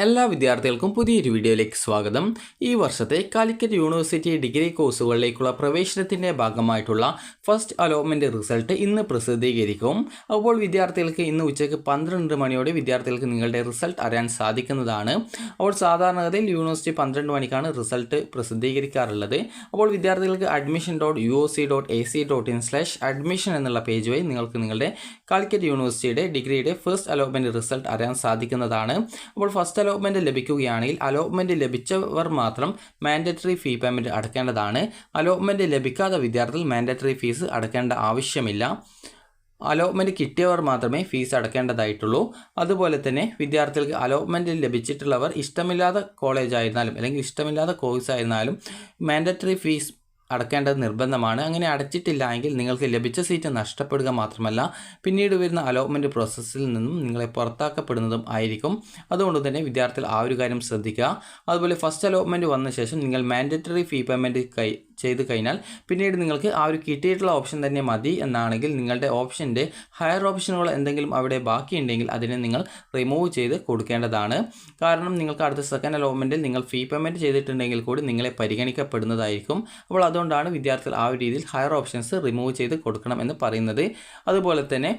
എല്ലാ വിദ്യാർത്ഥികൾക്കും പുതിയൊരു വീഡിയോയിലേക്ക് സ്വാഗതം. ഈ വർഷത്തെ കാലിക്കറ്റ് യൂണിവേഴ്സിറ്റി ഡിഗ്രി കോഴ്സുകളിലേക്കുള്ള പ്രവേശനത്തിൻ്റെ ഭാഗമായിട്ടുള്ള ഫസ്റ്റ് അലോട്ട്മെൻറ്റ് റിസൾട്ട് ഇന്ന് പ്രസിദ്ധീകരിക്കും. അപ്പോൾ വിദ്യാർത്ഥികൾക്ക് ഇന്ന് ഉച്ചയ്ക്ക് 12 മണിയോടെ വിദ്യാർത്ഥികൾക്ക് നിങ്ങളുടെ റിസൾട്ട് അറിയാൻ സാധിക്കുന്നതാണ്. അപ്പോൾ സാധാരണഗതിയിൽ യൂണിവേഴ്സിറ്റി 12 മണിക്കാണ് റിസൾട്ട് പ്രസിദ്ധീകരിക്കാറുള്ളത്. അപ്പോൾ വിദ്യാർത്ഥികൾക്ക് admission.uoc.ac.in/admission എന്നുള്ള പേജ് വഴി നിങ്ങൾക്ക് നിങ്ങളുടെ കാലിക്കറ്റ് യൂണിവേഴ്സിറ്റിയുടെ ഡിഗ്രിയുടെ ഫസ്റ്റ് അലോട്ട്മെൻറ്റ് റിസൾട്ട് അറിയാൻ സാധിക്കുന്നതാണ്. അപ്പോൾ ഫസ്റ്റ് അലോട്ട്മെൻറ്റ് ലഭിക്കുകയാണെങ്കിൽ അലോട്ട്മെൻറ്റ് ലഭിച്ചവർ മാത്രം മാൻഡറ്ററി ഫീ പേയ്മെൻറ്റ് അടയ്ക്കേണ്ടതാണ്. അലോട്ട്മെൻറ്റ് ലഭിക്കാത്ത വിദ്യാർത്ഥികൾ മാൻഡറ്ററി ഫീസ് അടയ്ക്കേണ്ട ആവശ്യമില്ല. അലോട്ട്മെൻറ്റ് കിട്ടിയവർ മാത്രമേ ഫീസ് അടയ്ക്കേണ്ടതായിട്ടുള്ളൂ. അതുപോലെ തന്നെ വിദ്യാർത്ഥികൾക്ക് അലോട്ട്മെൻറ്റ് ലഭിച്ചിട്ടുള്ളവർ ഇഷ്ടമില്ലാത്ത കോളേജ് ആയിരുന്നാലും അല്ലെങ്കിൽ ഇഷ്ടമില്ലാത്ത കോഴ്സ് ആയിരുന്നാലും മാൻഡറ്ററി ഫീസ് അടയ്ക്കേണ്ടത് നിർബന്ധമാണ്. അങ്ങനെ അടച്ചിട്ടില്ല എങ്കിൽ നിങ്ങൾക്ക് ലഭിച്ച സീറ്റ് നഷ്ടപ്പെടുക മാത്രമല്ല പിന്നീട് വരുന്ന അലോട്ട്മെൻറ്റ് പ്രോസസ്സിൽ നിന്നും നിങ്ങളെ പുറത്താക്കപ്പെടുന്നതും ആയിരിക്കും. അതുകൊണ്ട് തന്നെ വിദ്യാർത്ഥികൾ ആ ഒരു കാര്യം ശ്രദ്ധിക്കുക. അതുപോലെ ഫസ്റ്റ് അലോട്ട്മെൻറ്റ് വന്ന ശേഷം നിങ്ങൾ മാൻഡറ്ററി ഫീ പേയ്മെൻറ്റ് ചെയ്ത് കഴിഞ്ഞാൽ പിന്നീട് നിങ്ങൾക്ക് ആ ഒരു കിട്ടിയിട്ടുള്ള ഓപ്ഷൻ തന്നെ മതി എന്നാണെങ്കിൽ നിങ്ങളുടെ ഓപ്ഷൻ്റെ ഹയർ ഓപ്ഷനുകൾ എന്തെങ്കിലും അവിടെ ബാക്കിയുണ്ടെങ്കിൽ അതിനെ നിങ്ങൾ റിമൂവ് ചെയ്ത് കൊടുക്കേണ്ടതാണ്. കാരണം നിങ്ങൾക്ക് അടുത്ത സെക്കൻഡ് അലോട്ട്മെൻറ്റിൽ നിങ്ങൾ ഫീ പേയ്മെൻറ്റ് ചെയ്തിട്ടുണ്ടെങ്കിൽ കൂടി നിങ്ങളെ പരിഗണിക്കപ്പെടുന്നതായിരിക്കും. അപ്പോൾ അതുകൊണ്ടാണ് വിദ്യാർത്ഥികൾ ആ ഒരു രീതിയിൽ ഹയർ ഓപ്ഷൻസ് റിമൂവ് ചെയ്ത് കൊടുക്കണം എന്ന് പറയുന്നത്. അതുപോലെ തന്നെ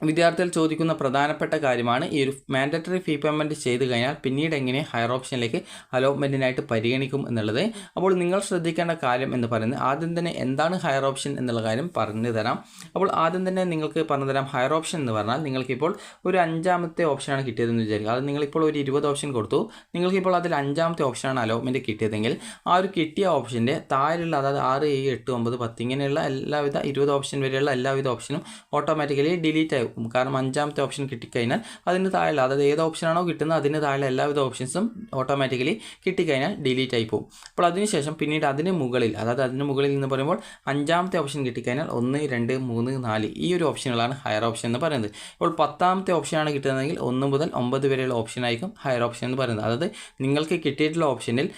വിദ്യാർത്ഥികൾ ചോദിക്കുന്ന പ്രധാനപ്പെട്ട കാര്യമാണ് ഈ ഒരു മാൻഡറ്ററി ഫീ പേയ്മെൻറ്റ് ചെയ്ത് കഴിഞ്ഞാൽ പിന്നീട് എങ്ങനെ ഹയർ ഓപ്ഷനിലേക്ക് അലോട്ട്മെൻറ്റിനായിട്ട് പരിഗണിക്കും എന്നുള്ളത്. അപ്പോൾ നിങ്ങൾ ശ്രദ്ധിക്കേണ്ട കാര്യം എന്ന് പറയുന്നത് ആദ്യം തന്നെ എന്താണ് ഹയർ ഓപ്ഷൻ എന്നുള്ള കാര്യം പറഞ്ഞു തരാം. അപ്പോൾ ആദ്യം തന്നെ നിങ്ങൾക്ക് പറഞ്ഞു തരാം. ഹയർ ഓപ്ഷൻ എന്ന് പറഞ്ഞാൽ നിങ്ങൾക്കിപ്പോൾ ഒരു 5ാമത്തെ ഓപ്ഷനാണ് കിട്ടിയതെന്ന് വിചാരിക്കുക. അത് നിങ്ങളിപ്പോൾ ഒരു 20 ഓപ്ഷൻ കൊടുത്തു. നിങ്ങൾക്കിപ്പോൾ അതിൽ 5ാമത്തെ ഓപ്ഷനാണ് അലോട്ട്മെൻറ്റ് കിട്ടിയതെങ്കിൽ ആ ഒരു കിട്ടിയ ഓപ്ഷൻ്റെ താഴെയുള്ള അതായത് 6, 7, 8, 9, 10 ഇങ്ങനെയുള്ള എല്ലാവിധ 20 ഓപ്ഷൻ വരെയുള്ള എല്ലാവിധ ഓപ്ഷനും ഓട്ടോമാറ്റിക്കലി ഡിലീറ്റ് ആയി. കാരണം 5ാമത്തെ ഓപ്ഷൻ കിട്ടിക്കഴിഞ്ഞാൽ അതിന് താഴെ അതായത് ഏത് ഓപ്ഷനാണോ കിട്ടുന്നത് അതിന് താഴെ എല്ലാവിധ ഓപ്ഷൻസും ഓട്ടോമാറ്റിക്കലി കിട്ടിക്കഴിഞ്ഞാൽ ഡിലീറ്റ് ആയി പോകും. അപ്പോൾ അതിനുശേഷം പിന്നീട് അതിന് മുകളിൽ എന്ന് പറയുമ്പോൾ 5ാമത്തെ ഓപ്ഷൻ കിട്ടിക്കഴിഞ്ഞാൽ 1, 2, 3, 4 ഈ ഒരു ഓപ്ഷനുകളാണ് ഹയർ ഓപ്ഷൻ എന്ന് പറയുന്നത്. ഇപ്പോൾ 10ാമത്തെ ഓപ്ഷനാണ് കിട്ടുന്നതെങ്കിൽ 1 മുതൽ 9 വരെയുള്ള ഓപ്ഷനായിരിക്കും ഹയർ ഓപ്ഷൻ എന്ന് പറയുന്നത്. അതായത് നിങ്ങൾക്ക് കിട്ടിയിട്ടുള്ള ഓപ്ഷനിൽ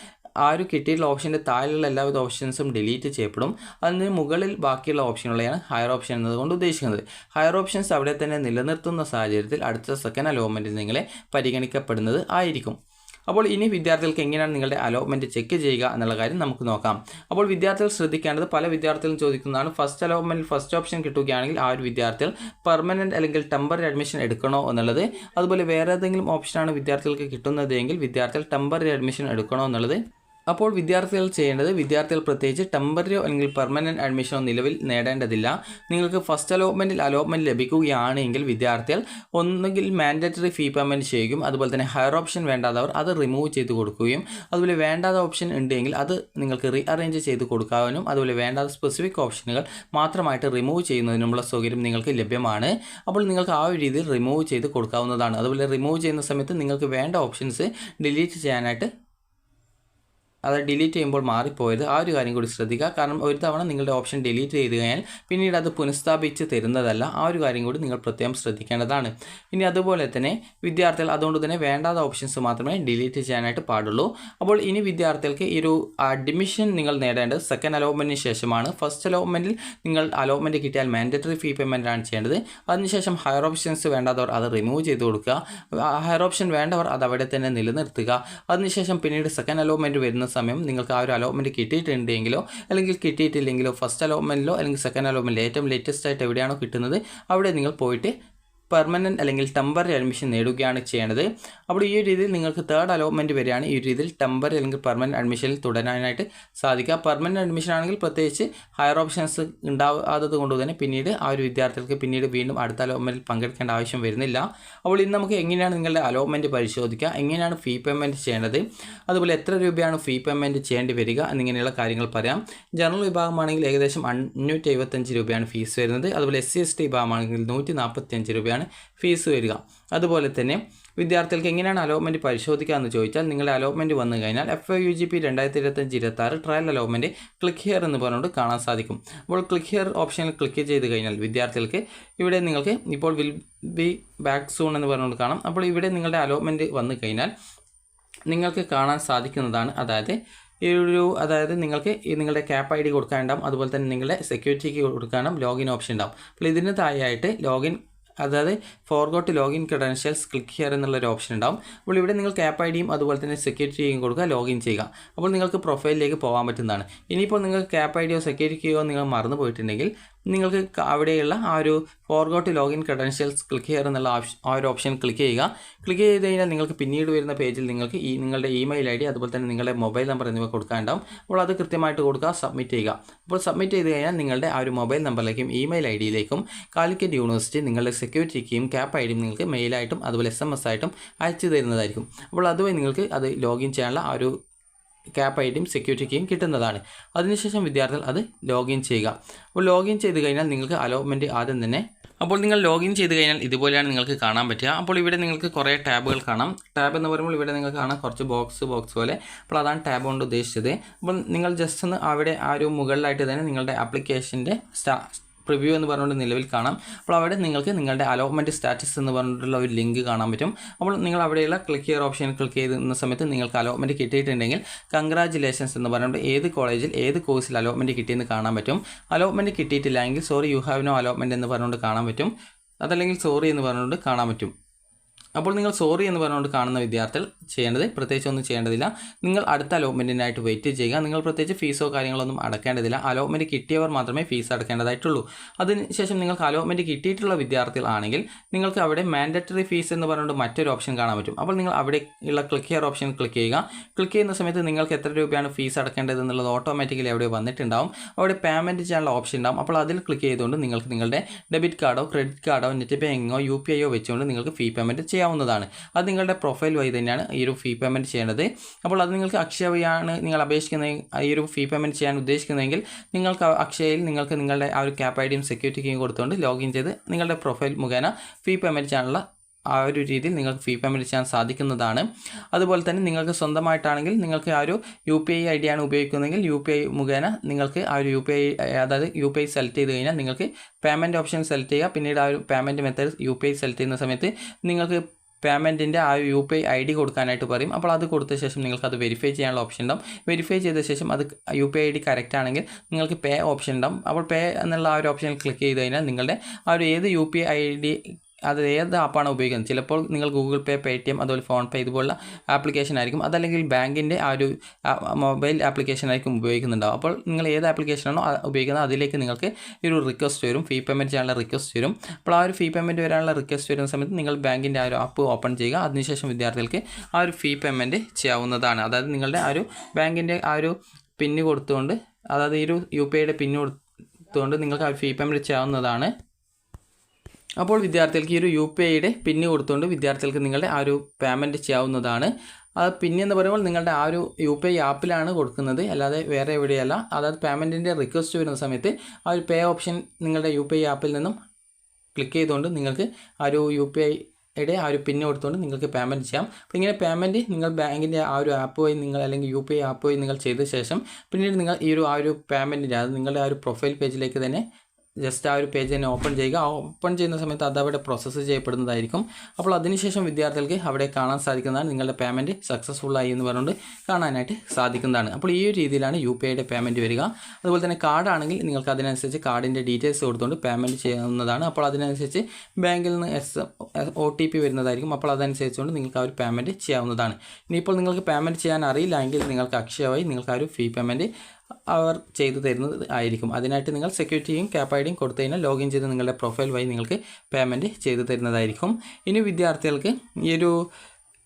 ആ ഒരു കിട്ടിയിട്ടുള്ള ഓപ്ഷൻ്റെ താഴെയുള്ള എല്ലാവിധ ഓപ്ഷൻസും ഡിലീറ്റ് ചെയ്യപ്പെടും. അതിന് മുകളിൽ ബാക്കിയുള്ള ഓപ്ഷനുകളെയാണ് ഹയർ ഓപ്ഷൻ എന്നതുകൊണ്ട് ഉദ്ദേശിക്കുന്നത്. ഹയർ ഓപ്ഷൻസ് അവിടെ തന്നെ നിലനിർത്തുന്ന സാഹചര്യത്തിൽ അടുത്ത സെക്കൻഡ് അലോട്ട്മെൻറ്റിൽ നിങ്ങളെ പരിഗണിക്കപ്പെടുന്നത് ആയിരിക്കും. അപ്പോൾ ഇനി വിദ്യാർത്ഥികൾക്ക് എങ്ങനെയാണ് നിങ്ങളുടെ അലോട്ട്മെൻറ്റ് ചെക്ക് ചെയ്യുക എന്നുള്ള കാര്യം നമുക്ക് നോക്കാം. അപ്പോൾ വിദ്യാർത്ഥികൾ ശ്രദ്ധിക്കേണ്ടത് പല വിദ്യാർത്ഥികളും ചോദിക്കുന്നതാണ് ഫസ്റ്റ് അലോട്ട്മെൻറ്റിൽ ഫസ്റ്റ് ഓപ്ഷൻ കിട്ടുകയാണെങ്കിൽ ആ ഒരു വിദ്യാർത്ഥികൾ പെർമനൻറ്റ് അല്ലെങ്കിൽ ടെമ്പററി അഡ്മിഷൻ എടുക്കണോ എന്നുള്ളത്. അതുപോലെ വേറെ ഏതെങ്കിലും ഓപ്ഷനാണ് വിദ്യാർത്ഥികൾക്ക് കിട്ടുന്നതെങ്കിൽ വിദ്യാർത്ഥികൾ ടെമ്പററി അഡ്മിഷൻ എടുക്കണോ എന്നുള്ളത്. അപ്പോൾ വിദ്യാർത്ഥികൾ ചെയ്യേണ്ടത് വിദ്യാർത്ഥികൾ പ്രത്യേകിച്ച് ടെമ്പററിയോ അല്ലെങ്കിൽ പെർമനൻറ്റ് അഡ്മിഷനോ നിലവിൽ നേടേണ്ടതില്ല. നിങ്ങൾക്ക് ഫസ്റ്റ് അലോട്ട്മെൻറ്റ് ലഭിക്കുകയാണെങ്കിൽ വിദ്യാർത്ഥികൾ ഒന്നുകിൽ മാൻഡറ്ററി ഫീ പേയ്മെൻറ്റ് ചെയ്യുകയും അതുപോലെ തന്നെ ഹയർ ഓപ്ഷൻ വേണ്ടാത്തവർ അത് റിമൂവ് ചെയ്ത് കൊടുക്കുകയും അതുപോലെ വേണ്ടാത്ത ഓപ്ഷൻ ഉണ്ടെങ്കിൽ അത് നിങ്ങൾക്ക് റീഅറേഞ്ച് ചെയ്ത് കൊടുക്കാനും അതുപോലെ വേണ്ടാത്ത സ്പെസിഫിക് ഓപ്ഷനുകൾ മാത്രമായിട്ട് റിമൂവ് ചെയ്യുന്നതിനുള്ള സൗകര്യം നിങ്ങൾക്ക് ലഭ്യമാണ്. അപ്പോൾ നിങ്ങൾക്ക് ആ ഒരു രീതിയിൽ റിമൂവ് ചെയ്ത് കൊടുക്കാവുന്നതാണ്. അതുപോലെ റിമൂവ് ചെയ്യുന്ന സമയത്ത് നിങ്ങൾക്ക് വേണ്ട ഓപ്ഷൻസ് ഡിലീറ്റ് ചെയ്യാനായിട്ട് അത് ഡിലീറ്റ് ചെയ്യുമ്പോൾ മാറിപ്പോയത് ആ ഒരു കാര്യം കൂടി ശ്രദ്ധിക്കുക. കാരണം ഒരു തവണ നിങ്ങളുടെ ഓപ്ഷൻ ഡിലീറ്റ് ചെയ്ത് കഴിഞ്ഞാൽ പിന്നീട് അത് പുനഃസ്ഥാപിച്ച് തരുന്നതല്ല. ആ ഒരു കാര്യം കൂടി നിങ്ങൾ പ്രത്യേകം ശ്രദ്ധിക്കേണ്ടതാണ്. ഇനി അതുപോലെ തന്നെ വിദ്യാർത്ഥികൾ അതുകൊണ്ട് തന്നെ വേണ്ടാത്ത ഓപ്ഷൻസ് മാത്രമേ ഡിലീറ്റ് ചെയ്യാനായിട്ട് പാടുള്ളൂ. അപ്പോൾ ഇനി വിദ്യാർത്ഥികൾക്ക് ഈ ഒരു അഡ്മിഷൻ നിങ്ങൾ നേടേണ്ടത് സെക്കൻഡ് അലോട്ട്മെൻറ്റിന് ശേഷമാണ്. ഫസ്റ്റ് അലോട്ട്മെൻറ്റിൽ നിങ്ങൾ അലോട്ട്മെൻറ്റ് കിട്ടിയാൽ മാൻഡറ്ററി ഫീ പേയ്മെൻറ്റ് ആണ് ചെയ്യേണ്ടത്. അതിനുശേഷം ഹയർ ഓപ്ഷൻസ് വേണ്ടാത്തവർ അത് റിമൂവ് ചെയ്ത് കൊടുക്കുക. ഹയർ ഓപ്ഷൻ വേണ്ടവർ അത് അവിടെ തന്നെ നിലനിർത്തുക. അതിനുശേഷം പിന്നീട് സെക്കൻഡ് അലോട്ട്മെൻറ്റ് വരുന്ന സമയം നിങ്ങൾക്ക് ആ ഒരു അലോട്ട്മെൻറ്റ് കിട്ടിയിട്ടുണ്ടെങ്കിലോ അല്ലെങ്കിൽ കിട്ടിയിട്ടില്ലെങ്കിലോ ഫസ്റ്റ് അലോട്ട്മെൻറ്റിലോ അല്ലെങ്കിൽ സെക്കൻഡ് അലോട്ട്മെൻറ്റിൽ ഏറ്റവും ലേറ്റസ്റ്റ് ആയിട്ട് എവിടെയാണോ കിട്ടുന്നത് അവിടെ നിങ്ങൾ പോയിട്ട് പെർമനൻറ്റ് അല്ലെങ്കിൽ ടെമ്പററി അഡ്മിഷൻ നേടുകയാണ് ചെയ്യേണ്ടത്. അപ്പോൾ ഈ ഒരു രീതിയിൽ നിങ്ങൾക്ക് തേർഡ് അലോട്ട്മെൻറ്റ് വരെയാണ് ഈ ഒരു രീതിയിൽ ടെമ്പററി അല്ലെങ്കിൽ പെർമനൻറ്റ് അഡ്മിഷനിൽ തുടരാനായിട്ട് സാധിക്കുക. പെർമനൻറ്റ് അഡ്മിഷൻ ആണെങ്കിൽ പ്രത്യേകിച്ച് ഹയർ ഓപ്ഷൻസ് ഉണ്ടാകാത്തത് കൊണ്ട് തന്നെ പിന്നീട് ആ ഒരു വിദ്യാർത്ഥികൾക്ക് പിന്നീട് വീണ്ടും അടുത്ത അലോട്ട്മെൻറ്റിൽ പങ്കെടുക്കേണ്ട ആവശ്യം വരുന്നില്ല. അപ്പോൾ ഇന്ന് നമുക്ക് എങ്ങനെയാണ് നിങ്ങളുടെ അലോട്ട്മെൻറ്റ് പരിശോധിക്കുക, എങ്ങനെയാണ് ഫീ പേയ്മെൻറ്റ് ചെയ്യേണ്ടത്, അതുപോലെ എത്ര രൂപയാണ് ഫീ പേയ്മെൻറ്റ് ചെയ്യേണ്ടി വരിക എന്നിങ്ങനെയുള്ള കാര്യങ്ങൾ പറയാം. ജനറൽ വിഭാഗമാണെങ്കിൽ ഏകദേശം 575 രൂപയാണ് ഫീസ് വരുന്നത്. അതുപോലെ SC/ST വിഭാഗമാണെങ്കിൽ 145 രൂപയാണ് ഫീസ് വരിക. അതുപോലെ തന്നെ വിദ്യാർത്ഥികൾക്ക് എങ്ങനെയാണ് അലോട്ട്മെൻറ്റ് പരിശോധിക്കുക എന്ന് ചോദിച്ചാൽ നിങ്ങളുടെ അലോട്ട്മെൻറ്റ് വന്നു കഴിഞ്ഞാൽ FYUGP 2025-26 trial allotment click here എന്ന് പറഞ്ഞുകൊണ്ട് കാണാൻ സാധിക്കും. അപ്പോൾ ക്ലിക്ക് ഹിയർ ഓപ്ഷനിൽ ക്ലിക്ക് ചെയ്ത് കഴിഞ്ഞാൽ വിദ്യാർത്ഥികൾക്ക് ഇവിടെ നിങ്ങൾക്ക് ഇപ്പോൾ വിൽ ബി ബാക്ക് സൂൺ എന്ന് പറഞ്ഞുകൊണ്ട് കാണാം. അപ്പോൾ ഇവിടെ നിങ്ങളുടെ അലോട്ട്മെൻറ്റ് വന്നു കഴിഞ്ഞാൽ നിങ്ങൾക്ക് കാണാൻ സാധിക്കുന്നതാണ്. അതായത് നിങ്ങൾക്ക് നിങ്ങളുടെ ക്യാപ്പ് ID കൊടുക്കാനുണ്ടാവും. അതുപോലെ തന്നെ നിങ്ങളുടെ സെക്യൂരിറ്റിക്ക് കൊടുക്കാനും ലോഗിൻ ഓപ്ഷൻ ഉണ്ടാവും. അപ്പോൾ ഇതിന് താഴെയായിട്ട് ലോഗിൻ അതായത് forgot login credentials click here എന്നുള്ളൊരു ഓപ്ഷൻ ഉണ്ടാവും. അപ്പോൾ ഇവിടെ നിങ്ങൾ ക്യാപ്പ് ഐ ഡിയും അതുപോലെ തന്നെ സെക്യൂരിറ്റി കീയും കൊടുക്കുക, ലോഗിൻ ചെയ്യുക. അപ്പോൾ നിങ്ങൾക്ക് പ്രൊഫൈലിലേക്ക് പോകാൻ പറ്റുന്നതാണ്. ഇനിയിപ്പോൾ നിങ്ങൾക്ക് ക്യാപ്പ് ഐ ഡിയോ സെക്യൂരിറ്റി കീയോ നിങ്ങൾ മറന്നു പോയിട്ടുണ്ടെങ്കിൽ നിങ്ങൾക്ക് അവിടെയുള്ള ആ ഒരു forgot login credentials click here എന്നുള്ള ആ ഒരു ഓപ്ഷൻ ക്ലിക്ക് ചെയ്യുക. ക്ലിക്ക് ചെയ്ത് കഴിഞ്ഞാൽ നിങ്ങൾക്ക് പിന്നീട് വരുന്ന പേജിൽ നിങ്ങൾക്ക് നിങ്ങളുടെ ഇമെയിൽ ഐ ഡി അതുപോലെ തന്നെ നിങ്ങളുടെ മൊബൈൽ നമ്പർ എന്നിവ കൊടുക്കാനുണ്ടാവും. അപ്പോൾ അത് കൃത്യമായിട്ട് കൊടുക്കുക, സബ്മിറ്റ് ചെയ്യുക. അപ്പോൾ സബ്മിറ്റ് ചെയ്ത് കഴിഞ്ഞാൽ നിങ്ങളുടെ ആ ഒരു മൊബൈൽ നമ്പറിലേക്കും ഇമെയിൽ ഐ ഡിയിലേക്കും കാലിക്കറ്റ് യൂണിവേഴ്സിറ്റി നിങ്ങളുടെ സെക്യൂരിറ്റി കീയും ക്യാപ്പ് ഐ ഡിയും നിങ്ങൾക്ക് മെയിലായിട്ടും അതുപോലെ SMS ആയിട്ടും അയച്ചു തരുന്നതായിരിക്കും. അപ്പോൾ അതുവഴി നിങ്ങൾക്ക് അത് ലോഗിൻ ചെയ്യാനുള്ള ആ ഒരു ക്യാപ്പ് ഐ ഡിയും സെക്യൂരിറ്റി കീയും കിട്ടുന്നതാണ്. അതിനുശേഷം വിദ്യാർത്ഥികൾ അത് ലോഗിൻ ചെയ്യുക. അപ്പോൾ ലോഗിൻ ചെയ്ത് കഴിഞ്ഞാൽ നിങ്ങൾക്ക് അലോട്ട്മെൻറ്റ് ആദ്യം തന്നെ അപ്പോൾ നിങ്ങൾ ലോഗിൻ ചെയ്ത് കഴിഞ്ഞാൽ ഇതുപോലെയാണ് നിങ്ങൾക്ക് കാണാൻ പറ്റുക. അപ്പോൾ ഇവിടെ നിങ്ങൾക്ക് കുറേ ടാബുകൾ കാണാം. ടാബ് എന്ന് പറയുമ്പോൾ ഇവിടെ നിങ്ങൾക്ക് കാണാം കുറച്ച് ബോക്സ് പോലെ. അപ്പോൾ അതാണ് ടാബ് കൊണ്ട് ഉദ്ദേശിച്ചത്. അപ്പോൾ നിങ്ങൾ ജസ്റ്റ് ഒന്ന് അവിടെ ആ ഒരു മുകളിലായിട്ട് തന്നെ നിങ്ങളുടെ ആപ്ലിക്കേഷൻ്റെ പ്രിവ്യൂ എന്ന് പറഞ്ഞുകൊണ്ട് നിലവിൽ കാണാം. അപ്പോൾ അവിടെ നിങ്ങൾക്ക് നിങ്ങളുടെ അലോട്ട്മെൻറ്റ് സ്റ്റാറ്റസ് എന്ന് പറഞ്ഞിട്ടുള്ള ഒരു ലിങ്ക് കാണാൻ പറ്റും. അപ്പോൾ നിങ്ങൾ അവിടെയുള്ള ക്ലിക്ക് ഹിയർ ഓപ്ഷൻ ക്ലിക്ക് ചെയ്യുന്ന സമയത്ത് നിങ്ങൾക്ക് അലോട്ട്മെൻറ്റ് കിട്ടിയിട്ടുണ്ടെങ്കിൽ കൺഗ്രാജുലേഷൻസ് എന്ന് പറഞ്ഞുകൊണ്ട് ഏത് കോളേജിൽ ഏത് കോഴ്സിൽ അലോട്ട്മെൻറ്റ് കിട്ടിയെന്ന് കാണാൻ പറ്റും. അലോട്ട്മെൻറ്റ് കിട്ടിയിട്ടില്ല എങ്കിൽ sorry you have no allotment എന്ന് പറഞ്ഞുകൊണ്ട് കാണാൻ പറ്റും. അതല്ലെങ്കിൽ സോറി എന്ന് പറഞ്ഞുകൊണ്ട് കാണാൻ പറ്റും. അപ്പോൾ നിങ്ങൾ സോറി എന്ന് പറഞ്ഞുകൊണ്ട് കാണുന്ന വിദ്യാർത്ഥികൾ ചെയ്യേണ്ടത് പ്രത്യേകിച്ച് ഒന്നും ചെയ്യേണ്ടതില്ല. നിങ്ങൾ അടുത്ത അലോട്ട്മെൻറ്റിനായിട്ട് വെയിറ്റ് ചെയ്യുക. നിങ്ങൾ പ്രത്യേകിച്ച് ഫീസോ കാര്യങ്ങളൊന്നും അടക്കേണ്ടതില്ല. അലോട്ട്മെൻറ്റ് കിട്ടിയവർ മാത്രമേ ഫീസ് അടക്കേണ്ടതായിട്ടുള്ളൂ. അതിനുശേഷം നിങ്ങൾക്ക് അലോട്ട്മെൻറ്റ് കിട്ടിയിട്ടുള്ള വിദ്യാർത്ഥികളാണെങ്കിൽ നിങ്ങൾക്ക് അവിടെ മാൻഡറ്ററി ഫീസ് എന്ന് പറഞ്ഞുകൊണ്ട് മറ്റൊരു ഓപ്ഷൻ കാണാൻ പറ്റും. അപ്പോൾ നിങ്ങൾ അവിടെ ഉള്ള ക്ലിക്ക് ഹിയർ ഓപ്ഷൻ ക്ലിക്ക് ചെയ്യുക. ക്ലിക്ക് ചെയ്യുന്ന സമയത്ത് നിങ്ങൾക്ക് എത്ര രൂപയാണ് ഫീസ് അടക്കേണ്ടത് എന്നുള്ളത് ഓട്ടോമാറ്റിക്കലി അവിടെ വന്നിട്ടുണ്ടാവും. അവിടെ പേയ്മെൻറ്റ് ചെയ്യാനുള്ള ഓപ്ഷൻ ഉണ്ടാവും. അപ്പോൾ അതിൽ ക്ലിക്ക് ചെയ്തുകൊണ്ട് നിങ്ങൾക്ക് നിങ്ങളുടെ ഡെബിറ്റ് കാർഡോ ക്രെഡിറ്റ് കാർഡോ നെറ്റ് ബാങ്കിങ്ങോ UPI വെച്ചുകൊണ്ട് നിങ്ങൾക്ക് ഫീ പേയ്മെൻറ്റ് ചെയ്യാവുന്നതാണ്. അത് നിങ്ങളുടെ പ്രൊഫൈൽ വഴി തന്നെയാണ് ഈ ഒരു ഫീ പേയ്മെൻറ്റ് ചെയ്യേണ്ടത്. അപ്പോൾ അത് നിങ്ങൾക്ക് അക്ഷയ വഴിയാണ് നിങ്ങൾ അപേക്ഷിക്കുന്നത് ഈ ഒരു ഫീ പേയ്മെൻറ്റ് ചെയ്യാൻ ഉദ്ദേശിക്കുന്നതെങ്കിൽ നിങ്ങൾക്ക് അക്ഷയയിൽ നിങ്ങൾക്ക് നിങ്ങളുടെ ആ ഒരു ക്യാപ്പ് ഐ ഡിയും സെക്യൂരിറ്റി കീയും കൊടുത്തുകൊണ്ട് ലോഗിൻ ചെയ്ത് നിങ്ങളുടെ പ്രൊഫൈൽ മുഖേന ഫീ പേയ്മെൻറ്റ് ചെയ്യാനുള്ള ആ ഒരു രീതിയിൽ നിങ്ങൾക്ക് ഫീ പേയ്മെൻറ്റ് ചെയ്യാൻ സാധിക്കുന്നതാണ്. അതുപോലെ തന്നെ നിങ്ങൾക്ക് സ്വന്തമായിട്ടാണെങ്കിൽ നിങ്ങൾക്ക് ആ ഒരു UPI ID ആണ് ഉപയോഗിക്കുന്നതെങ്കിൽ UPI മുഖേന നിങ്ങൾക്ക് ആ ഒരു അതായത് UPI സെലക്ട് ചെയ്ത് കഴിഞ്ഞാൽ നിങ്ങൾക്ക് പേയ്മെൻറ്റ് ഓപ്ഷൻ സെലക്ട് ചെയ്യുക. പിന്നീട് ആ ഒരു പേയ്മെൻറ്റ് മെത്തേഡ് UPI സെലക്ട് ചെയ്യുന്ന സമയത്ത് നിങ്ങൾക്ക് പേയ്മെൻറ്റിൻ്റെ ആ ഒരു UPI ID കൊടുക്കാനായിട്ട് പറയും. അപ്പോൾ അത് കൊടുത്ത ശേഷം നിങ്ങൾക്ക് അത് വെരിഫൈ ചെയ്യാനുള്ള ഓപ്ഷൻ ഉണ്ടാവും. വെരിഫൈ ചെയ്ത ശേഷം അത് UPI ID കറക്റ്റ് ആണെങ്കിൽ നിങ്ങൾക്ക് പേ ഓപ്ഷൻ ഉണ്ടാവും. അപ്പോൾ പേ എന്നുള്ള ആ ഒരു ഓപ്ഷൻ ക്ലിക്ക് ചെയ്ത് കഴിഞ്ഞാൽ നിങ്ങളുടെ ആ ഒരു ഏത് UPI ID അത് ഏത് ആപ്പാണ് ഉപയോഗിക്കുന്നത്. ചിലപ്പോൾ നിങ്ങൾ ഗൂഗിൾ പേ, പേടിഎം, അതുപോലെ ഫോൺ പേ ഇതുപോലുള്ള ആപ്ലിക്കേഷൻ ആയിരിക്കും. അതല്ലെങ്കിൽ ബാങ്കിൻ്റെ ആ ഒരു മൊബൈൽ ആപ്ലിക്കേഷൻ ആയിരിക്കും ഉപയോഗിക്കുന്നുണ്ടാവും. അപ്പോൾ നിങ്ങൾ ഏത് ആപ്ലിക്കേഷനാണോ ഉപയോഗിക്കുന്നത് അതിലേക്ക് നിങ്ങൾക്ക് ഈ ഒരു റിക്വസ്റ്റ് വരും, ഫീ പേയ്മെൻറ്റ് ചെയ്യാനുള്ള റിക്വസ്റ്റ് വരും. അപ്പോൾ ആ ഒരു ഫീ പേയ്മെൻറ്റ് വരാനുള്ള റിക്വസ്റ്റ് വരുന്ന സമയത്ത് നിങ്ങൾ ബാങ്കിൻ്റെ ആ ഒരു ആപ്പ് ഓപ്പൺ ചെയ്യുക. അതിനുശേഷം വിദ്യാർത്ഥികൾക്ക് ആ ഒരു ഫീ പേയ്മെൻറ്റ് ചെയ്യാവുന്നതാണ്. അതായത് നിങ്ങളുടെ ആ ഒരു ബാങ്കിൻ്റെ ആ ഒരു പിന്ന് കൊടുത്തുകൊണ്ട്, അതായത് ഈ ഒരു UPIയുടെ പിന്ന് കൊടുത്തുകൊണ്ട് നിങ്ങൾക്ക് ആ ഫീ പേയ്മെൻറ്റ് ചെയ്യാവുന്നതാണ്. അപ്പോൾ വിദ്യാർത്ഥികൾക്ക് ഈ ഒരു UPIയുടെ പിന്ന് കൊടുത്തുകൊണ്ട് വിദ്യാർത്ഥികൾക്ക് നിങ്ങളുടെ ആ ഒരു പേയ്മെൻറ്റ് ചെയ്യാവുന്നതാണ്. അത് പിന്നെന്ന് പറയുമ്പോൾ നിങ്ങളുടെ ആ ഒരു UPI ആപ്പിലാണ് കൊടുക്കുന്നത്, അല്ലാതെ വേറെ എവിടെയല്ല. അതായത് പേയ്മെൻറ്റിൻ്റെ റിക്വസ്റ്റ് വരുന്ന സമയത്ത് ആ ഒരു പേ ഓപ്ഷൻ നിങ്ങളുടെ UPI ആപ്പിൽ നിന്നും ക്ലിക്ക് ചെയ്തുകൊണ്ട് നിങ്ങൾക്ക് ആ ഒരു UPIയുടെ ആ ഒരു പിന്ന് കൊടുത്തുകൊണ്ട് നിങ്ങൾക്ക് പേയ്മെൻറ്റ് ചെയ്യാം. അപ്പോൾ ഇങ്ങനെ പേയ്മെൻറ്റ് നിങ്ങൾ ബാങ്കിൻ്റെ ആ ഒരു ആപ്പ് വഴി നിങ്ങൾ അല്ലെങ്കിൽ UPI ആപ്പ് വഴി നിങ്ങൾ ചെയ്ത ശേഷം പിന്നീട് നിങ്ങൾ ഈ ഒരു ആ ഒരു പേയ്മെൻറ്റിൻ്റെ അത് നിങ്ങളുടെ ആ ഒരു പ്രൊഫൈൽ പേജിലേക്ക് തന്നെ ജസ്റ്റ് ആ ഒരു പേജ് തന്നെ ഓപ്പൺ ചെയ്യുക. ഓപ്പൺ ചെയ്യുന്ന സമയത്ത് അത് അവിടെ പ്രോസസ്സ് ചെയ്യപ്പെടുന്നതായിരിക്കും. അപ്പോൾ അതിനുശേഷം വിദ്യാർത്ഥികൾക്ക് അവിടെ കാണാൻ സാധിക്കുന്നതാണ് നിങ്ങളുടെ പേയ്മെൻറ്റ് സക്സസ്ഫുള്ളായി എന്ന് പറഞ്ഞുകൊണ്ട് കാണാനായിട്ട് സാധിക്കുന്നതാണ്. അപ്പോൾ ഈ ഒരു രീതിയിലാണ് UPIയുടെ പേയ്മെൻറ്റ് വരിക. അതുപോലെ തന്നെ കാർഡാണെങ്കിൽ നിങ്ങൾക്ക് അതിനനുസരിച്ച് കാർഡിൻ്റെ ഡീറ്റെയിൽസ് കൊടുത്തുകൊണ്ട് പേയ്മെൻറ്റ് ചെയ്യാവുന്നതാണ്. അപ്പോൾ അതിനനുസരിച്ച് ബാങ്കിൽ നിന്ന് OTP വരുന്നതായിരിക്കും. അപ്പോൾ അതനുസരിച്ചുകൊണ്ട് നിങ്ങൾക്ക് ആ ഒരു പേയ്മെൻറ്റ് ചെയ്യാവുന്നതാണ്. ഇനിയിപ്പോൾ നിങ്ങൾക്ക് പേയ്മെൻറ്റ് ചെയ്യാൻ അറിയില്ല എങ്കിൽ നിങ്ങൾക്ക് അക്ഷയ വഴി നിങ്ങൾക്ക് ആ ഒരു ഫീ പേയ്മെൻറ്റ് അവർ ചെയ്തു തരുന്നത് ആയിരിക്കും. അതിനായിട്ട് നിങ്ങൾ സെക്യൂരിറ്റിയും ക്യാപ്പ് ഐ ഡിയും കൊടുത്തു കഴിഞ്ഞാൽ ലോഗിൻ ചെയ്ത് നിങ്ങളുടെ പ്രൊഫൈൽ വഴി നിങ്ങൾക്ക് പേയ്മെൻറ്റ് ചെയ്തു തരുന്നതായിരിക്കും. ഇനി വിദ്യാർത്ഥികൾക്ക് ഈ ഒരു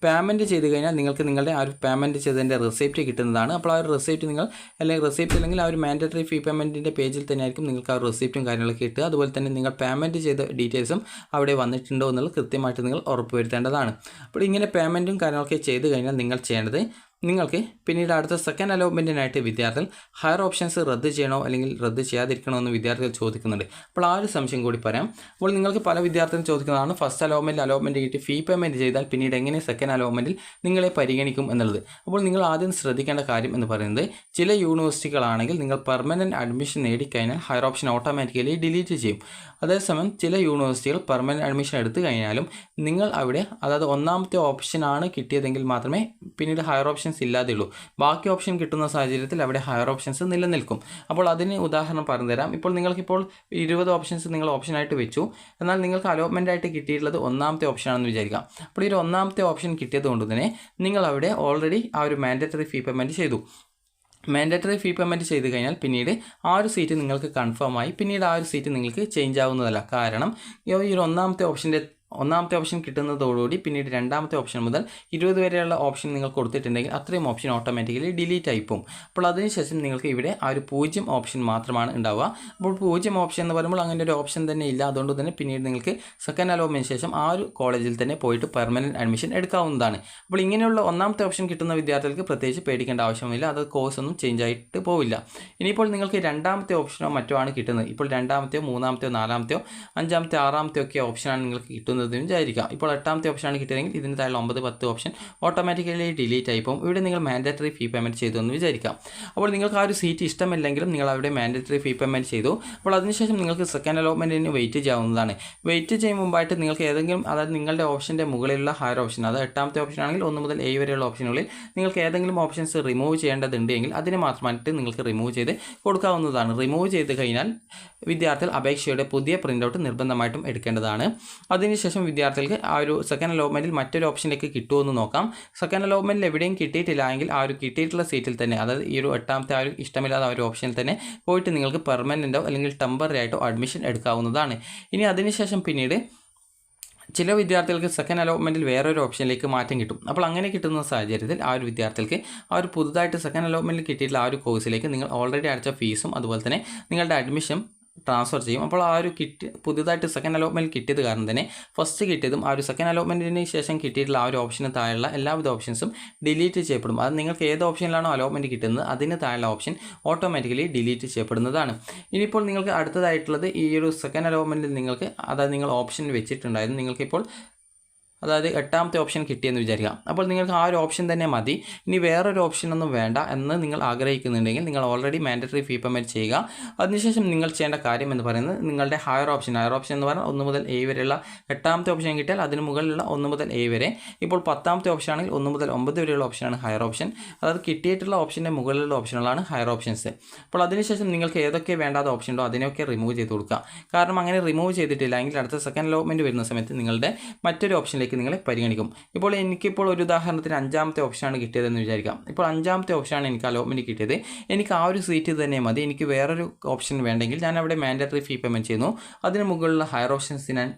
പേയ്മെൻറ്റ് ചെയ്ത് കഴിഞ്ഞാൽ നിങ്ങൾക്ക് നിങ്ങളുടെ ആ ഒരു പേയ്മെൻറ്റ് ചെയ്തതിൻ്റെ റെസിപ്റ്റ് കിട്ടുന്നതാണ്. അപ്പോൾ ആ ഒരു റെസിപ്റ്റ് നിങ്ങൾ അല്ലെങ്കിൽ റെസിപ്റ്റ് അല്ലെങ്കിൽ ആ ഒരു മാൻഡറ്ററി ഫീ പേയ്മെൻറ്റിൻ്റെ പേജിൽ തന്നെ ആയിരിക്കും നിങ്ങൾക്ക് ആ റെസിപ്റ്റും കാര്യങ്ങളൊക്കെ കിട്ടുക. അതുപോലെ തന്നെ നിങ്ങൾ പേയ്മെൻറ്റ് ചെയ്ത ഡീറ്റെയിൽസും അവിടെ വന്നിട്ടുണ്ടോ എന്നുള്ളത് കൃത്യമായിട്ട് നിങ്ങൾ ഉറപ്പുവരുത്തേണ്ടതാണ്. അപ്പോൾ ഇങ്ങനെ പേയ്മെൻറ്റും കാര്യങ്ങളൊക്കെ ചെയ്ത് കഴിഞ്ഞാൽ നിങ്ങൾ ചെയ്യേണ്ടത് നിങ്ങൾക്ക് പിന്നീട് അടുത്ത സെക്കൻഡ് അലോട്ട്മെൻറ്റിനായിട്ട് വിദ്യാർത്ഥികൾ ഹയർ ഓപ്ഷൻസ് റദ്ദ് ചെയ്യണോ അല്ലെങ്കിൽ റദ്ദ് ചെയ്യാതിരിക്കണോ എന്ന് വിദ്യാർത്ഥികൾ ചോദിക്കുന്നുണ്ട്. അപ്പോൾ ആ ഒരു സംശയം കൂടി പറയാം. അപ്പോൾ നിങ്ങൾക്ക് പല വിദ്യാർത്ഥികളും ചോദിക്കുന്നതാണ് ഫസ്റ്റ് അലോട്ട്മെൻറ്റ് കിട്ടി ഫീ പേയ്മെൻറ്റ് ചെയ്താൽ പിന്നീട് എങ്ങനെ സെക്കൻഡ് അലോട്ട്മെൻറ്റിൽ നിങ്ങളെ പരിഗണിക്കും എന്നുള്ളത്. അപ്പോൾ നിങ്ങൾ ആദ്യം ശ്രദ്ധിക്കേണ്ട കാര്യം എന്ന് പറയുന്നത് ചില യൂണിവേഴ്സിറ്റികളാണെങ്കിൽ നിങ്ങൾ പെർമനൻറ്റ് അഡ്മിഷൻ നേടിക്കഴിഞ്ഞാൽ ഹയർ ഓപ്ഷൻ ഓട്ടോമാറ്റിക്കലി ഡിലീറ്റ് ചെയ്യും. അതേസമയം ചില യൂണിവേഴ്സിറ്റികൾ പെർമനൻറ്റ് അഡ്മിഷൻ എടുത്തു കഴിഞ്ഞാലും നിങ്ങൾ അവിടെ അതായത് ഒന്നാമത്തെ ഓപ്ഷനാണ് കിട്ടിയതെങ്കിൽ മാത്രമേ പിന്നീട് ഹയർ ഓപ്ഷൻസ് ഇല്ലാതെ ഉള്ളൂ. ബാക്കി ഓപ്ഷൻ കിട്ടുന്ന സാഹചര്യത്തിൽ അവിടെ ഹയർ ഓപ്ഷൻസ് നിലനിൽക്കും. അപ്പോൾ അതിന് ഉദാഹരണം പറഞ്ഞുതരാം. ഇപ്പോൾ നിങ്ങൾക്കിപ്പോൾ 20 ഓപ്ഷൻസ് നിങ്ങൾ ഓപ്ഷനായിട്ട് വെച്ചു. എന്നാൽ നിങ്ങൾക്ക് അലോട്ട്മെൻ്റ് ആയിട്ട് കിട്ടിയിട്ടുള്ളത് ഒന്നാമത്തെ ഓപ്ഷനാണെന്ന് വിചാരിക്കാം. അപ്പോൾ ഈ ഒന്നാമത്തെ ഓപ്ഷൻ കിട്ടിയത് കൊണ്ട് തന്നെ നിങ്ങൾ അവിടെ ഓൾറെഡി ആ ഒരു മാൻഡേറ്ററി ഫീ പേയ്മെൻറ്റ് ചെയ്തു. മാൻഡേറ്ററി ഫീ പേയ്മെൻറ്റ് ചെയ്ത് കഴിഞ്ഞാൽ പിന്നീട് ആ ഒരു സീറ്റ് നിങ്ങൾക്ക് കൺഫേം ആയി. പിന്നീട് ആ ഒരു സീറ്റ് നിങ്ങൾക്ക് ചേഞ്ച് ആവുന്നതല്ല. കാരണം ഈ ഒരു ഒന്നാമത്തെ ഓപ്ഷൻ കിട്ടുന്നതോടുകൂടി പിന്നീട് രണ്ടാമത്തെ ഓപ്ഷൻ മുതൽ 20 വരെയുള്ള ഓപ്ഷൻ നിങ്ങൾ കൊടുത്തിട്ടുണ്ടെങ്കിൽ അത്രയും ഓപ്ഷൻ ഓട്ടോമാറ്റിക്കലി ഡിലീറ്റ് ആയി പോകും. അപ്പോൾ അതിനുശേഷം നിങ്ങൾക്ക് ഇവിടെ ആ ഒരു 0 ഓപ്ഷൻ മാത്രമാണ് ഉണ്ടാവുക. അപ്പോൾ 0 ഓപ്ഷൻ എന്ന് പറയുമ്പോൾ അങ്ങനെ ഒരു ഓപ്ഷൻ തന്നെ ഇല്ല. അതുകൊണ്ട് തന്നെ പിന്നീട് നിങ്ങൾക്ക് സെക്കൻഡ് അലോട്ട്മെൻറ്റിന് ശേഷം ആ ഒരു കോളേജിൽ തന്നെ പോയിട്ട് പെർമനൻറ്റ് അഡ്മിഷൻ എടുക്കാവുന്നതാണ്. അപ്പോൾ ഇങ്ങനെയുള്ള ഒന്നാമത്തെ ഓപ്ഷൻ കിട്ടുന്ന വിദ്യാർത്ഥികൾക്ക് പ്രത്യേകിച്ച് പേടിക്കേണ്ട ആവശ്യമില്ല. അത് കോഴ്സ് ഒന്നും ചേഞ്ച് ആയിട്ട് പോവില്ല. ഇനിയിപ്പോൾ നിങ്ങൾക്ക് രണ്ടാമത്തെ ഓപ്ഷനോ മറ്റോ ആണ് കിട്ടുന്നത്. ഇപ്പോൾ രണ്ടാമത്തെയോ മൂന്നാമത്തെയോ നാലാമത്തെയോ അഞ്ചാമത്തെയോ ആറാമത്തെയോ ഒക്കെ ഓപ്ഷനാണ് നിങ്ങൾക്ക് കിട്ടുന്നത് വിചാരിക്കാം. ഇപ്പോൾ 8ാമത്തെ ഓപ്ഷനാണ് കിട്ടിയതെങ്കിൽ ഇതിന് താഴെ 9, 10 ഓപ്ഷൻ ഓട്ടോമാറ്റിക്കലി ഡിലീറ്റ് ആയി പോകും. ഇവിടെ നിങ്ങൾ മാൻഡേറ്ററി ഫീ പേയ്മെൻറ്റ് ചെയ്തു എന്ന് വിചാരിക്കാം. അപ്പോൾ നിങ്ങൾക്ക് ആ ഒരു സീറ്റ് ഇഷ്ടമില്ലെങ്കിലും നിങ്ങൾ അവിടെ മാൻഡേറ്ററി ഫീ പേയ്മെൻറ്റ് ചെയ്തു. അപ്പോൾ അതിനുശേഷം നിങ്ങൾക്ക് സെക്കൻഡ് അലോട്ട്മെൻറ്റിന് വെയിറ്റ് ചെയ്യാവുന്നതാണ്. വെയിറ്റ് ചെയ്യും മുമ്പായിട്ട് നിങ്ങൾക്ക് ഏതെങ്കിലും, അതായത് നിങ്ങളുടെ ഓപ്ഷൻ്റെ മുകളിലുള്ള ഹയർ ഓപ്ഷൻ, അത് 8ാമത്തെ ഓപ്ഷൻ ആണെങ്കിൽ 1 മുതൽ 7 വരെയുള്ള ഓപ്ഷനുകളിൽ നിങ്ങൾക്ക് ഏതെങ്കിലും ഓപ്ഷൻസ് റിമൂവ് ചെയ്യേണ്ടതുണ്ടെങ്കിൽ അതിന് മാത്രമായിട്ട് നിങ്ങൾക്ക് റിമൂവ് ചെയ്ത് കൊടുക്കാവുന്നതാണ്. റിമൂവ് ചെയ്ത് കഴിഞ്ഞാൽ വിദ്യാർത്ഥികൾ അപേക്ഷയുടെ പുതിയ പ്രിൻ്റ് ഔട്ട് നിർബന്ധമായിട്ടും എടുക്കേണ്ടതാണ്. അതിനുശേഷം വിദ്യാർത്ഥികൾക്ക് ആ ഒരു സെക്കൻഡ് അലോട്ട്മെൻറ്റിൽ മറ്റൊരു ഓപ്ഷനിലേക്ക് കിട്ടുമോ എന്ന് നോക്കാം. സെക്കൻഡ് അലോട്ട്മെൻറ്റിൽ എവിടെയും കിട്ടിയിട്ടില്ല എങ്കിൽ ആ ഒരു കിട്ടിയിട്ടുള്ള സീറ്റിൽ തന്നെ, അതായത് ഈ ഒരു 8ാമത്തെ ആ ഒരു ഇഷ്ടമില്ലാത്ത ആ ഒരു ഓപ്ഷനിൽ തന്നെ പോയിട്ട് നിങ്ങൾക്ക് പെർമനൻറ്റോ അല്ലെങ്കിൽ ടെമ്പററി ആയിട്ടോ അഡ്മിഷൻ എടുക്കാവുന്നതാണ്. ഇനി അതിനുശേഷം പിന്നീട് ചില വിദ്യാർത്ഥികൾക്ക് സെക്കൻഡ് അലോട്ട്മെൻറ്റിൽ വേറൊരു ഓപ്ഷനിലേക്ക് മാറ്റം കിട്ടും. അപ്പോൾ അങ്ങനെ കിട്ടുന്ന സാഹചര്യത്തിൽ ആ ഒരു വിദ്യാർത്ഥികൾക്ക് ആ ഒരു പുതുതായിട്ട് സെക്കൻഡ് അലോട്ട്മെൻറ്റിൽ കിട്ടിയിട്ടുള്ള ആ ഒരു കോഴ്സിലേക്ക് നിങ്ങൾ ഓൾറെഡി അടച്ച ഫീസും അതുപോലെ തന്നെ നിങ്ങളുടെ അഡ്മിഷൻ ട്രാൻസ്ഫർ ചെയ്യും. അപ്പോൾ ആ ഒരു പുതുതായിട്ട് സെക്കൻഡ് അലോട്ട്മെൻറ്റ് കിട്ടിയത് കാരണം തന്നെ ഫസ്റ്റ് കിട്ടിയതും ആ ഒരു സെക്കൻഡ് അലോട്ട്മെൻറ്റിന് ശേഷം കിട്ടിയിട്ടുള്ള ആ ഒരു ഓപ്ഷന് താഴെയുള്ള എല്ലാവിധ ഓപ്ഷൻസും ഡിലീറ്റ് ചെയ്യപ്പെടും. അത് നിങ്ങൾക്ക് ഏത് ഓപ്ഷനിലാണോ അലോട്ട്മെൻറ്റ് കിട്ടുന്നത് അതിന് താഴെയുള്ള ഓപ്ഷൻ ഓട്ടോമാറ്റിക്കലി ഡിലീറ്റ് ചെയ്യപ്പെടുന്നതാണ്. ഇനിയിപ്പോൾ നിങ്ങൾക്ക് അടുത്തതായിട്ടുള്ളത് ഈ ഒരു സെക്കൻഡ് അലോട്ട്മെൻറ്റിൽ നിങ്ങൾക്ക്, അതായത് നിങ്ങൾ ഓപ്ഷൻ വെച്ചിട്ടുണ്ടായിരുന്നു, നിങ്ങൾക്കിപ്പോൾ അതായത് 8ാമത്തെ ഓപ്ഷൻ കിട്ടിയെന്ന് വിചാരിക്കാം. അപ്പോൾ നിങ്ങൾക്ക് ആ ഒരു ഓപ്ഷൻ തന്നെ മതി, ഇനി വേറൊരു ഓപ്ഷനൊന്നും വേണ്ട എന്ന് നിങ്ങൾ ആഗ്രഹിക്കുന്നുണ്ടെങ്കിൽ നിങ്ങൾ ഓൾറെഡി മാൻഡേറ്ററി ഫീ പേയ്മെൻറ്റ് ചെയ്യുക. അതിനുശേഷം നിങ്ങൾ ചെയ്യേണ്ട കാര്യം എന്ന് പറയുന്നത് നിങ്ങളുടെ ഹയർ ഓപ്ഷൻ എന്ന് പറഞ്ഞാൽ 1 മുതൽ 7 വരെയുള്ള 8ാമത്തെ ഓപ്ഷൻ കിട്ടിയാൽ അതിന് മുകളിലുള്ള 1 മുതൽ 7 വരെ. ഇപ്പോൾ 10ാമത്തെ ഓപ്ഷൻ ആണെങ്കിൽ 1 മുതൽ 9 വരെയുള്ള ഓപ്ഷനാണ് ഹയർ ഓപ്ഷൻ. അതായത് കിട്ടിയിട്ടുള്ള ഓപ്ഷൻ്റെ മുകളിലുള്ള ഓപ്ഷനുകളാണ് ഹയർ ഓപ്ഷൻസ്. അപ്പോൾ അതിനുശേഷം നിങ്ങൾക്ക് ഏതൊക്കെ വേണ്ടാത്ത ഓപ്ഷൻ ഉണ്ടോ അതിനെയൊക്കെ റിമൂവ് ചെയ്ത് കൊടുക്കുക. കാരണം അങ്ങനെ റിമൂവ് ചെയ്തിട്ടില്ല എങ്കിൽ അടുത്ത സെക്കൻഡ് അലോട്ട്മെൻറ്റ് വരുന്ന സമയത്ത് നിങ്ങളുടെ മറ്റൊരു ഓപ്ഷനിലേക്ക് നിങ്ങളെ പരിഗണിക്കും. ഇപ്പോൾ എനിക്കിപ്പോൾ ഒരു ഉദാഹരണത്തിന് 5ാമത്തെ ഓപ്ഷനാണ് കിട്ടിയതെന്ന് വിചാരിക്കാം. ഇപ്പോൾ 5ാമത്തെ ഓപ്ഷനാണ് എനിക്ക് അലോട്ട്മെൻറ്റ് കിട്ടിയത്. എനിക്ക് ആ ഒരു സീറ്റ് തന്നെ മതി, എനിക്ക് വേറൊരു ഓപ്ഷൻ വേണ്ടെങ്കിൽ ഞാൻ അവിടെ മാൻഡേറ്ററി ഫീ പേയ്മെൻറ്റ് ചെയ്യുന്നു. അതിന് മുകളിലുള്ള ഹയർ ഓപ്ഷൻസ് ഞാൻ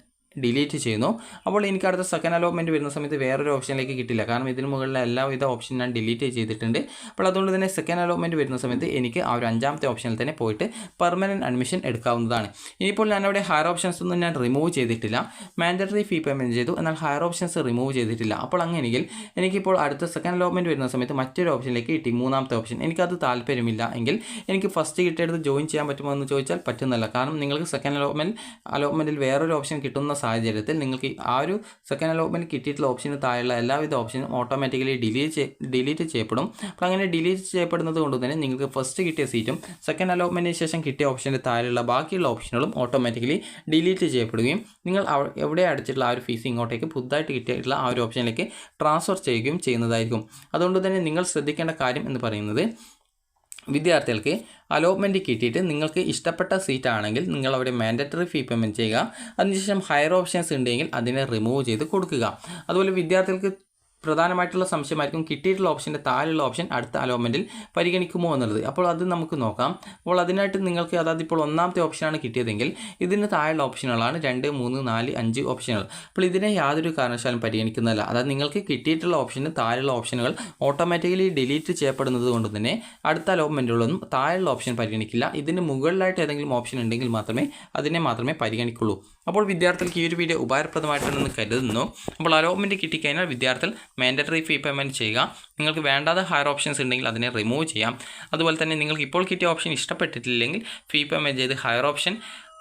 ഡിലീറ്റ് ചെയ്യുന്നു. അപ്പോൾ എനിക്ക് അടുത്ത സെക്കൻഡ് അലോട്ട്മെൻറ്റ് വരുന്ന സമയത്ത് വേറൊരു ഓപ്ഷനിലേക്ക് കിട്ടില്ല, കാരണം ഇതിന് മുകളിലുള്ള എല്ലാവിധ ഓപ്ഷൻ ഞാൻ ഡിലീറ്റ് ചെയ്തിട്ടുണ്ട്. അപ്പോൾ അതുകൊണ്ട് തന്നെ സെക്കൻഡ് അലോട്ട്മെൻറ്റ് വരുന്ന സമയത്ത് എനിക്ക് ആ ഒരു 5ാമത്തെ ഓപ്ഷനിൽ തന്നെ പോയിട്ട് പെർമനൻറ്റ് അഡ്മിഷൻ എടുക്കാവുന്നതാണ്. ഇനിയിപ്പോൾ ഞാനവിടെ ഹയർ ഓപ്ഷൻസ് ഒന്നും ഞാൻ റിമൂവ് ചെയ്തിട്ടില്ല, മാൻഡേറ്ററി ഫീ പേയ്മെൻറ്റ് ചെയ്തു, എന്നാൽ ഹയർ ഓപ്ഷൻസ് റിമൂവ് ചെയ്തിട്ടില്ല. അപ്പോൾ അങ്ങനെയെങ്കിൽ എനിക്കിപ്പോൾ അടുത്ത സെക്കൻഡ് അലോട്ട്മെൻറ്റ് വരുന്ന സമയത്ത് മറ്റൊരു ഓപ്ഷനിലേക്ക് കിട്ടി, 3ാമത്തെ ഓപ്ഷൻ. എനിക്കത് താല്പര്യമില്ല എങ്കിൽ എനിക്ക് ഫസ്റ്റ് കിട്ടിയെടുത്ത് ജോയിൻ ചെയ്യാൻ പറ്റുമോ എന്ന് ചോദിച്ചാൽ പറ്റുന്നില്ല. കാരണം നിങ്ങൾക്ക് സെക്കൻഡ് അലോട്ട്മെൻറ്റിൽ വേറൊരു ഓപ്ഷൻ കിട്ടുന്ന സാഹചര്യത്തിൽ നിങ്ങൾക്ക് ആ ഒരു സെക്കൻഡ് അലോട്ട്മെൻറ്റ് കിട്ടിയിട്ടുള്ള ഓപ്ഷന് താഴെയുള്ള എല്ലാവിധ ഓപ്ഷനും ഓട്ടോമാറ്റിക്കലി ഡിലീറ്റ് ചെയ്യപ്പെടും. അപ്പോൾ അങ്ങനെ ഡിലീറ്റ് ചെയ്യപ്പെടുന്നത് കൊണ്ട് തന്നെ നിങ്ങൾക്ക് ഫസ്റ്റ് കിട്ടിയ സീറ്റും സെക്കൻഡ് അലോട്ട്മെൻറ്റിന് ശേഷം കിട്ടിയ ഓപ്ഷൻ്റെ താഴെയുള്ള ബാക്കിയുള്ള ഓപ്ഷനുകളും ഓട്ടോമാറ്റിക്കലി ഡിലീറ്റ് ചെയ്യപ്പെടുകയും നിങ്ങൾ എവിടെ അടച്ചിട്ടുള്ള ആ ഒരു ഫീസ് ഇങ്ങോട്ടേക്ക് പുതുതായിട്ട് കിട്ടിയിട്ടുള്ള ആ ഒരു ഓപ്ഷനിലേക്ക് ട്രാൻസ്ഫർ ചെയ്യുകയും ചെയ്യുന്നതായിരിക്കും. അതുകൊണ്ട് തന്നെ നിങ്ങൾ ശ്രദ്ധിക്കേണ്ട കാര്യം എന്ന് പറയുന്നത്, വിദ്യാർത്ഥികൾക്ക് അലോട്ട്മെൻറ്റ് കിട്ടിയിട്ട് നിങ്ങൾക്ക് ഇഷ്ടപ്പെട്ട സീറ്റ് ആണെങ്കിൽ നിങ്ങൾ അവിടെ മാൻഡേറ്ററി ഫീ പേയ്മെൻറ്റ് ചെയ്യുക. അതിനുശേഷം ഹയർ ഓപ്ഷൻസ് ഉണ്ടെങ്കിൽ അതിനെ റിമൂവ് ചെയ്ത് കൊടുക്കുക. അതുപോലെ വിദ്യാർത്ഥികൾക്ക് പ്രധാനമായിട്ടുള്ള സംശയമായിരിക്കും കിട്ടിയിട്ടുള്ള ഓപ്ഷൻ്റെ താഴെയുള്ള ഓപ്ഷൻ അടുത്ത അലോട്ട്മെൻറ്റിൽ പരിഗണിക്കുമോ എന്നുള്ളത്. അപ്പോൾ അത് നമുക്ക് നോക്കാം. അപ്പോൾ അതിനായിട്ട് നിങ്ങൾക്ക്, അതായത് ഇപ്പോൾ 1ാമത്തെ ഓപ്ഷനാണ് കിട്ടിയതെങ്കിൽ ഇതിന് താഴെയുള്ള ഓപ്ഷനുകളാണ് 2, 3, 4, 5 ഓപ്ഷനുകൾ. അപ്പോൾ ഇതിനെ യാതൊരു കാരണവശാലും പരിഗണിക്കുന്നതല്ല. അതായത് നിങ്ങൾക്ക് കിട്ടിയിട്ടുള്ള ഓപ്ഷന് താഴെയുള്ള ഓപ്ഷനുകൾ ഓട്ടോമാറ്റിക്കലി ഡിലീറ്റ് ചെയ്യപ്പെടുന്നത് കൊണ്ട് തന്നെ അടുത്ത അലോട്ട്മെൻറ്റുകളൊന്നും താഴെയുള്ള ഓപ്ഷൻ പരിഗണിക്കില്ല. ഇതിന് മുകളിലായിട്ട് ഏതെങ്കിലും ഓപ്ഷൻ ഉണ്ടെങ്കിൽ അതിനെ മാത്രമേ പരിഗണിക്കുള്ളൂ. അപ്പോൾ വിദ്യാർത്ഥികൾക്ക് ഈ ഒരു വീഡിയോ ഉപകാരപ്രദമായിട്ടുണ്ടെന്ന് കരുതുന്നു. അപ്പോൾ അലോട്ട്മെൻറ്റ് കിട്ടിക്കഴിഞ്ഞാൽ വിദ്യാർത്ഥികൾ മാൻഡേറ്ററി ഫീ പേയ്മെൻറ്റ് ചെയ്യുക. നിങ്ങൾക്ക് വേണ്ടാത്ത ഹയർ ഓപ്ഷൻസ് ഉണ്ടെങ്കിൽ അതിനെ റിമൂവ് ചെയ്യാം. അതുപോലെ തന്നെ നിങ്ങൾക്ക് ഇപ്പോൾ കിട്ടിയ ഓപ്ഷൻ ഇഷ്ടപ്പെട്ടിട്ടില്ലെങ്കിൽ ഫീ പേയ്മെൻറ്റ് ചെയ്ത് ഹയർ ഓപ്ഷൻ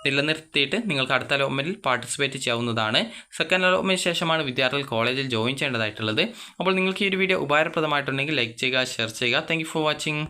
നിലനിർത്തിയിട്ട് നിങ്ങൾക്ക് അടുത്ത അലോട്ട്മെൻറ്റിൽ പാർട്ടിസിപ്പേറ്റ് ചെയ്യാവുന്നതാണ്. സെക്കൻഡ് അലോട്ട്മെൻറ്റ് ശേഷമാണ് വിദ്യാർത്ഥികൾ കോളേജിൽ ജോയിൻ ചെയ്യേണ്ടതായിട്ടുള്ളത്. അപ്പോൾ നിങ്ങൾക്ക് ഈ ഒരു വീഡിയോ ഉപകാരപ്രദമായിട്ടുണ്ടെങ്കിൽ ലൈക്ക് ചെയ്യുക, ഷെയർ ചെയ്യുക. Thank you for watching.